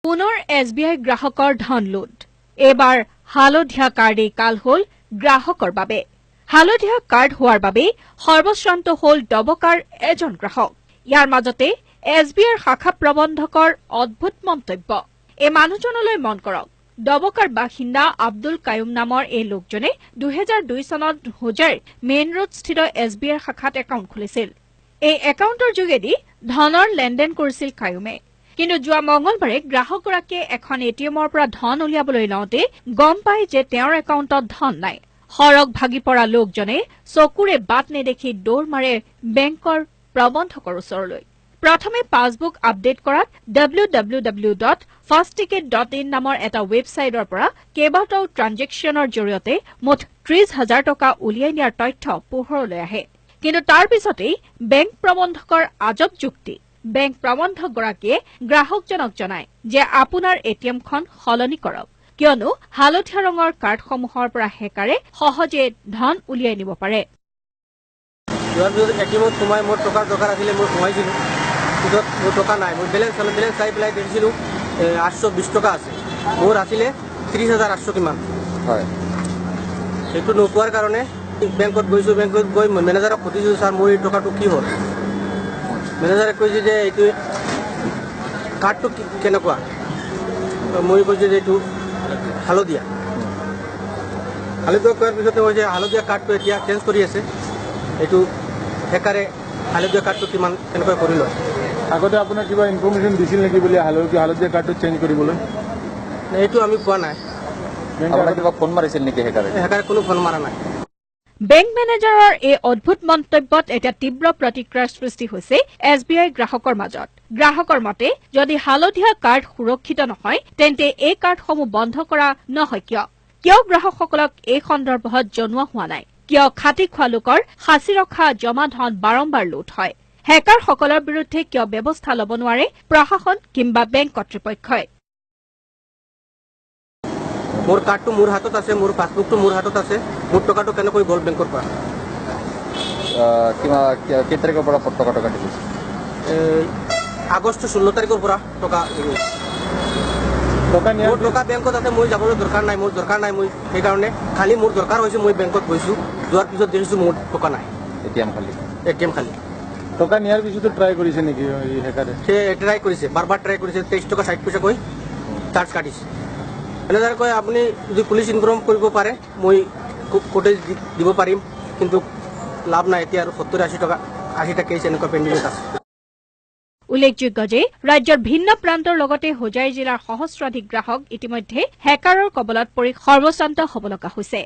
পুনৰ SBI গ্ৰাহকৰ ধন লুট এবাৰ হালধীয়া কাৰ্ডেই কাল হল গ্ৰাহকৰ বাবে হালধীয়া কাৰ্ড হোৱাৰ বাবে সৰ্বশ্ৰান্ত হল ডবকাৰ এজন গ্ৰাহক ইয়াৰ মাজতে SBIৰ শাখা প্ৰবন্ধকৰ অদ্ভুত মন্তব্য এই মানুহজনলৈ মন কৰক ডবকাৰ বাসিন্দা আব্দুল কায়ুম নামৰ এই লোকজনে 2002 চনত হোজাইৰ মেইন ৰোড স্থিত SBIৰ শাখাত একাউণ্ট খুলিছিল এই একাউণ্টৰ যোগেদি ধনৰ লেনদেন কৰিছিল কায়ুমে কিন্তু যোৱা মঙ্গলবাৰে গ্ৰাহকগৰাকীয়ে এখন এটিএমৰ পৰা ধন উলিয়াবলৈ লওঁতে গম পায় যে তেওঁৰ একাউণ্টত ধন নাই সৰগ ভাগি পৰা লোকজনে চকুৰে বাট নেদেখি দৌৰ মাৰে বেংকৰ প্ৰবন্ধকৰ ওচৰলৈ প্ৰথমে পাছবুক আপডেট কৰাত www.fastticket.in নামৰ এটা ৱেবছাইটৰ পৰা কেইবাটাও ট্ৰানজেকশ্যনৰ জৰিয়তে মুঠ 30,000 টকা উলিয়াই নিয়াৰ তথ্য পোহৰলৈ আহে কিন্তু তাৰ পিছতেই বেংক প্ৰবন্ধকৰ আজব যুক্তি বেংক প্ৰবন্ধকগৰাকীয়ে গ্ৰাহকজনক জনায় যে আপোনাৰ এটিএমখন সলনি কৰক কিয়নো হালধীয়া ৰঙৰ কাৰ্ডসমূহৰ পৰা হেকাৰে সহজে ধন উলিয়াই নিব পাৰে এটিএমত সোমাই মোৰ টকাৰ দৰকাৰ আছিলে মই সোমাইছিলোঁ পিছত মোৰ টকা নাই মই বেলেঞ্চ চাই পেলাই দেখিছিলোঁ 820 টকা আছে মোৰ আছিলে 30,800 কিমান হয় সেইটো নোপোৱাৰ কাৰণে বেংকত গৈছোঁ বেংকত গৈ মেনেজাৰক সুধিছোঁ ছাৰ মোৰ এই টকাটো কি হ'ল মেনেজাৰে কৈছে যে এইটো কাৰ্ডটো কেনেকুৱা মই কৈছোঁ যে এইটো হালধীয়া কোৱাৰ পিছতে কৈছে হালধীয়া কাৰ্ডটো এতিয়া চেঞ্জ কৰি আছে এইটো হেকাৰে হালধীয়া কাৰ্ডটো কিমান কেনেকৈ কৰি লয় আগতে আপোনাক কিবা ইনফৰমেশ্যন দিছিল নেকি বুলি হালধীয়া কাৰ্ডটো চেঞ্জ কৰিবলৈ এইটো আমি পোৱা নাই কিবা ফোন মাৰিছিল নেকি হেকাৰে কোনো ফোন মাৰা নাই বেংক মেনেজাৰৰ এই অদ্ভুত মন্তব্যত এতিয়া তীব্ৰ প্ৰতিক্ৰিয়াৰ সৃষ্টি হৈছে SBI গ্ৰাহকৰ মাজত গ্ৰাহকৰ মতে যদি হালধীয়া কাৰ্ড সুৰক্ষিত নহয় তেন্তে এই কাৰ্ডসমূহ বন্ধ কৰা নহয় কিয় গ্ৰাহকসকলক এই সন্দৰ্ভত জনোৱা হোৱা নাই কিয় খাটি খোৱা লোকৰ সাঁচি ৰখা জমা ধন বাৰম্বাৰ লুট হয় হেকাৰসকলৰ বিৰুদ্ধে কিয় ব্যৱস্থা ল'ব নোৱাৰে প্ৰশাসন কিংবা বেংক কৰ্তৃপক্ষই মোৰ কাৰ্ডটো মোৰ হাতত আছে মোৰ পাছবুকটো মোৰ হাতত আছে মোৰ টকাটো কেনেকৈ গ'ল বেংকৰ পৰা কেই তাৰিখৰ পৰা টকা দিছে আগষ্ট 16 তাৰিখৰ পৰা টকা মোৰ টকা বেংকত আছে মই যাবলৈ দৰকাৰ নাই মই সেইকাৰণে খালি মোৰ দৰকাৰ হৈছে মই বেংকত গৈছোঁ যোৱাৰ পিছত দেখিছোঁ মোৰ টকা নাই এটিএম খালি টকা নিয়াৰ পিছতো ট্ৰাই কৰিছে নেকি হেকাৰে ট্ৰাই কৰিছে বাৰ ট্ৰাই কৰিছে 23 টকা 60 পইচা কৈ চাৰ্জ কাটিছে মেনেজাৰ কয় আপুনি যদি পুলিচ ইনফৰ্ম কৰিব পাৰে মই ফুটেজ দিব পাৰিম কিন্তু লাভ নাই এতিয়া আৰু 70-80 টকা 80টা কেছ এনেকুৱা পেণ্ডিঙত আছে উল্লেখযোগ্য যে ৰাজ্যৰ ভিন্ন প্ৰান্তৰ লগতে হোজাই জিলাৰ সহস্ৰাধিক গ্ৰাহক ইতিমধ্যে হেকাৰৰ কবলত পৰি সৰ্বশ্ৰান্ত হ'ব লগা হৈছে